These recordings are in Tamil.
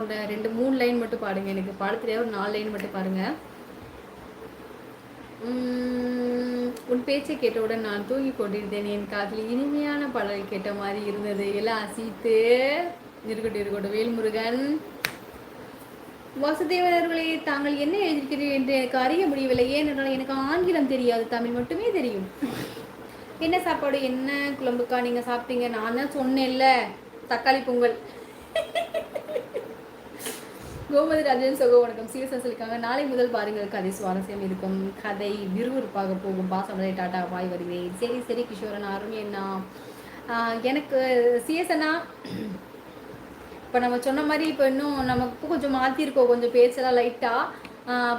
2-3 லைன் மட்டும் பாடுங்க. எனக்கு பாட தெரியாது. ஒரு 4 லைன் மட்டும் பாருங்க. உன் பேச்சை கேட்டவுடன் நான் தூங்கி கொண்டிருந்தேன். என் காதில் இனிமையான பாடல் கேட்ட மாதிரி இருந்தது. எல்லாம் அசைத்து இருக்கட்டும். வேல்முருகன் வாசுதேவனர்களே, தாங்கள் என்ன எழுதியிருக்கிறீர்கள் என்று எனக்கு அறிய முடியவில்லை. ஏனென்றால் எனக்கு ஆங்கிலம் தெரியாது, தமிழ் மட்டுமே தெரியும். என்ன சாப்பாடு, என்ன குழம்புக்கா நீங்கள் சாப்பிட்டீங்க? நான் தான் சொன்னேன்ல, தக்காளி பொங்கல். கோமதி ராஜன் சகோ வணக்கம். சீரியஸாக சொல்லியிருக்காங்க. நாளை முதல் பாருங்கள், கதை சுவாரஸ்யம் இருக்கும். கதை விறுவிறுப்பாக போகும். பாசமலை டாட்டா பாய் வருவேன். சரி கிஷோரன் அருண் என்ன எனக்கு சிஎஸ்னா இப்போ நம்ம சொன்ன மாதிரி இப்போ இன்னும் நமக்கு கொஞ்சம் மாற்றிருக்கோம். கொஞ்சம் பேச்செல்லாம் லைட்டாக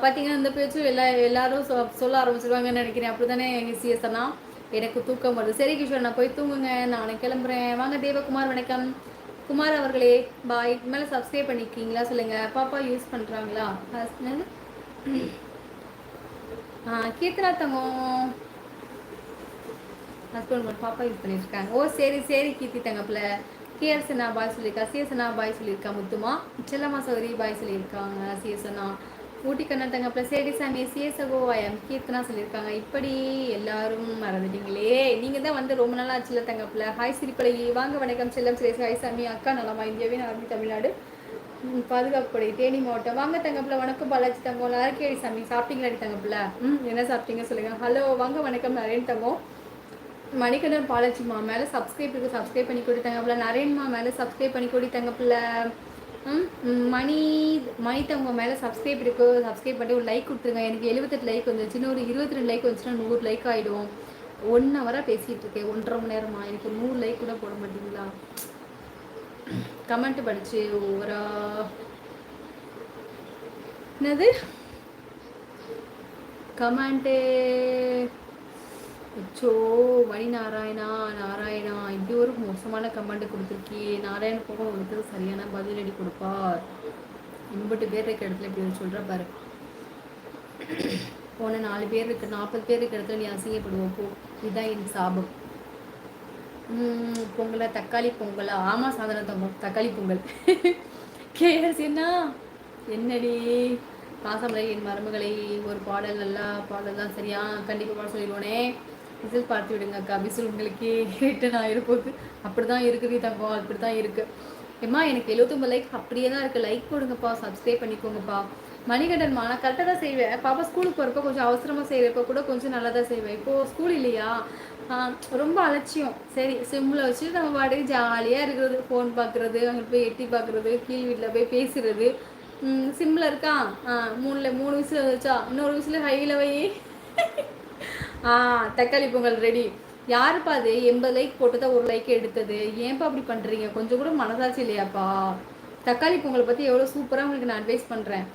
பார்த்தீங்கன்னா இந்த பேச்சும் எல்லாரும் சொல்ல ஆரம்பிச்சிருவாங்கன்னு நினைக்கிறேன். அப்படி தானே சிஎஸ்னா எனக்கு தூக்கம் வருது. சரி கிஷோர், நான் போய் தூங்குங்க, நான் கிளம்புறேன். வாங்க தேவகுமார் வணக்கம். குமார் அவர்களே பாய். மேலே சப்ஸ்கிரைப் பண்ணிக்கிங்களா சொல்லுங்கள். பாப்பா யூஸ் பண்ணுறாங்களா? கீர்த்தனா தங்கம் ஹஸ்பண்ட் பாப்பா யூஸ் பண்ணியிருக்காங்க. ஓ சரி கீர்த்தி தங்கப்பில். கேஎஸ்னா பாய் சொல்லியிருக்கா. சிஎஸ்னா பாய் சொல்லியிருக்கா. முத்துமா செல்லம்மா சௌரி பாய் சொல்லியிருக்காங்க. சிஎஸ்னா ஊட்டி கண்ணா ப்ளஸ் ஏடி சாமி சிஎஸ்ஓ ஐஎம் கீர்த்தனா சொல்லியிருக்காங்க. இப்படி எல்லாரும் மறந்துட்டீங்களே. நீங்கள் தான் வந்து ரொம்ப நாளாக ஆச்சுல தங்கப்பில். ஹாய் சிரிப்பழகி வாங்க வணக்கம். செல்லம் சுரேஷ் ஹாய் சாமி. அக்கா நலமா? இந்தியாவின் ஆர்மி தமிழ்நாடு பாதுகாப்பு படை தேனி மாவட்டம். வாங்க தங்கப்பில். வணக்கம் பாலாஜி தங்கம். நரக்கேடி சாமி சாப்பிட்டீங்களாடி தங்கப்பில்? என்ன சாப்பிட்டீங்க சொல்லுங்கள். ஹலோ வாங்க வணக்கம் நரேன் தங்கம். மணிகண்டன் பாலாஜிமா மேலே சப்ஸ்கிரைப் இருக்குது, சப்ஸ்கிரைப் பண்ணி கொடுத்தாங்க பிள்ளை. நரேன்மா மேலே சப்ஸ்கிரைப் பண்ணி கொடுத்தாங்க பிள்ளை. மணித்தவங்க மேலே சப்ஸ்கிரைப் இருக்குது, சப்ஸ்கிரைப் பண்ணி ஒரு லைக் கொடுத்துருங்க. எனக்கு 78 லைக் வந்துச்சு. இன்னும் ஒரு 22 லைக் வந்துச்சுன்னா 100 லைக் ஆகிடும். 1 ஹவராக பேசிகிட்டு இருக்கேன், 1.5 மணி நேரமா. எனக்கு 100 லைக் கூட போட மாட்டீங்களா? கமெண்ட் படிச்சு ஒரு என்னது கமெண்ட்டு அச்சோ மணி நாராயணா இப்படி ஒரு மோசமான கமெண்ட் கொடுத்துருக்கி. நாராயண போக ஒருத்தர் சரியான பதிலடி கொடுப்பார். 80 பேர் இருக்க இடத்துல இப்படி ஒரு சொல்கிற பாரு. போன 4 பேர் இருக்கு, 40 பேர் இருக்க இடத்துல நீ அசிங்கப்படுவோம் போ. இதுதான் என் சாபம். பொங்கலா தக்காளி பொங்கலா? ஆமாம் சாதனை தக்காளி பொங்கல். கேஎஸ் என்னடி பாசமலை என் மருமகளை ஒரு பாடல், நல்லா பாடல் தான் சரியா? கண்டிப்பாக பாட சொல்லிடுவோனே. விசில் பார்த்து விடுங்க அக்கா. விசில் உங்களுக்கு ரிட்டன் ஆகிருப்போது. அப்படி தான் இருக்குது தங்கம், அப்படி தான் இருக்குது. ஏம்மா எனக்கு 79 லைக் அப்படியே தான் இருக்குது. Like போடுங்கப்பா, subscribe பண்ணிக்கோங்கப்பா. மணிகண்டன்மா நான் கரெக்டாக தான் செய்வேன். பாப்பா ஸ்கூலுக்கு போகிறப்ப கொஞ்சம் அவசரமாக செய்கிறப்ப கூட கொஞ்சம் நல்லா தான் செய்வேன். இப்போது ஸ்கூல் இல்லையா, ரொம்ப அலட்சியம். சரி சிம்மில் வச்சு நம்ம பாட்டுக்கு ஜாலியாக இருக்கிறது. ஃபோன் பார்க்குறது, அங்கே போய் எட்டி பார்க்குறது, கீழ் வீட்டில் போய் பேசுகிறது. சிம்மில் இருக்கா 3 விசில் வச்சா இன்னொரு விசில் ஹையில் வை. தக்காளி பொங்கல் ரெடி. யாருப்பா அது 80 லைக் போட்டுதான் 1 லைக் எடுத்தது? ஏன்ப்பா அப்படி பண்ணுறீங்க? கொஞ்சம் கூட மனசாட்சி இல்லையாப்பா? தக்காளி பொங்கலை பற்றி எவ்வளோ சூப்பராக உங்களுக்கு நான் அட்வைஸ் பண்ணுறேன்.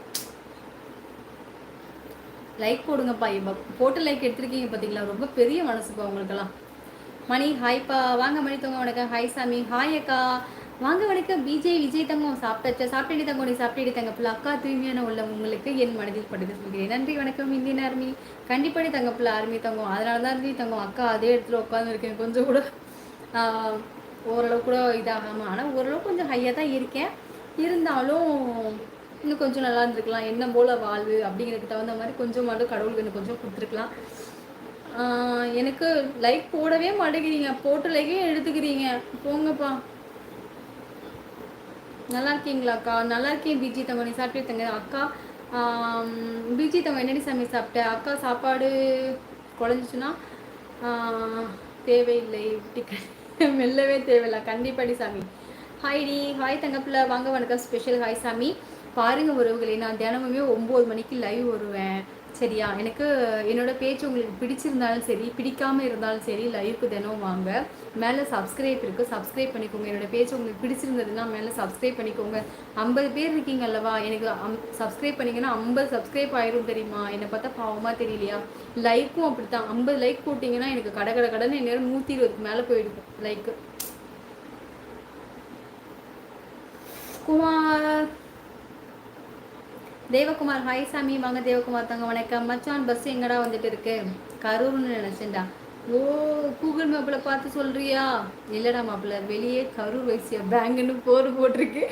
லைக் போடுங்கப்பா. போட்டு லைக் எடுத்துருக்கீங்க பார்த்தீங்களா? ரொம்ப பெரிய மனசுப்பா உங்களுக்கெல்லாம். மணி ஹாய்ப்பா. வாங்க மணி தங்க வணக்கம். ஹாய் சாமி. ஹாய் அக்கா வாங்க வணக்கம். விஜய் தங்கம் சாப்பிட்டு தங்கம். நீ சாப்பிட்டு தங்க பிள்ளை. அக்கா தூய்மையான உள்ள உங்களுக்கு என் மனதில் படுத்து சொல்கிறேன். நன்றி வணக்கம். இந்தியன் ஆர்மி கண்டிப்பாடி தங்க பிள்ளை. ஆர்மி தங்கம். அதனால தான் ஆர்மி தங்கம் அக்கா அதே இடத்துல உட்காந்துருக்கேன். கொஞ்சம் கூட ஓரளவு கூட இதாகாமல், ஆனால் ஓரளவு கொஞ்சம் ஹையாக தான் இருக்கேன். இருந்தாலும் இன்னும் கொஞ்சம் நல்லா இருந்திருக்கலாம். என்ன போல் வாழ்வு அப்படிங்கிறதுக்கு தகுந்த மாதிரி கொஞ்சம் மட்டும் கடவுளுக்கு இன்னும் கொஞ்சம் கொடுத்துருக்கலாம். எனக்கு லைக் போடவே மாட்டேங்கிறீங்க. போட்டு லைக்கே எடுத்துக்கிறீங்க. போங்கப்பா. நல்லா இருக்கீங்களாக்கா? நல்லா இருக்கேன். பிஜி தங்க நீ சாப்பிட்டுருத்தங்க அக்கா. பிஜி தங்க என்னடி சாமி சாப்பிட்டேன் அக்கா? சாப்பாடு குழஞ்சிச்சுன்னா தேவையில்லை, மெல்லவே தேவையில்லை. கண்டிப்பாடி சாமி. ஹாய்டி. ஹாய் தங்கப்பில். வாங்க வணக்கம். ஸ்பெஷல் ஹாய் சாமி. பாருங்கள் உறவுகளே, நான் தினமுமே 9 மணிக்கு லைவ் வருவேன் சரியா? எனக்கு என்னோட பேச்சு உங்களுக்கு பிடிச்சிருந்தாலும் சரி, பிடிக்காமல் இருந்தாலும் சரி, லைவுக்கு தினம் வாங்க. மேலே சப்ஸ்கிரைப் இருக்குது, சப்ஸ்கிரைப் பண்ணிக்கோங்க. என்னோடய பேச்சு உங்களுக்கு பிடிச்சிருந்ததுன்னா மேலே சப்ஸ்கிரைப் பண்ணிக்கோங்க. 50 பேர் இருக்கீங்க அல்லவா? எனக்கு சப்ஸ்கிரைப் பண்ணிங்கன்னா 50 சப்ஸ்கிரைப் ஆயிரும் தெரியுமா? என்னை பார்த்தா பாவமாக தெரியலையா? லைக்கும் அப்படி தான். 50 லைக் போட்டிங்கன்னா எனக்கு கடன்னு எந்நேரம் 120க்கு மேலே போயிடுக்கும் லைக்கு. குமார் தேவகுமார் ஹாய் சாமி. வாங்க தேவகுமார் தங்க வணக்கம். மச்சான் பஸ் எங்கடா வந்துட்டு இருக்கு? கரூர்னு நினச்சேன்டா. ஓ கூகுள் மேப்பில் பார்த்து சொல்கிறியா? இல்லைடா மாப்பிள்ள, வெளியே கரூர் வைசியா பேங்குன்னு போட்டிருக்கு.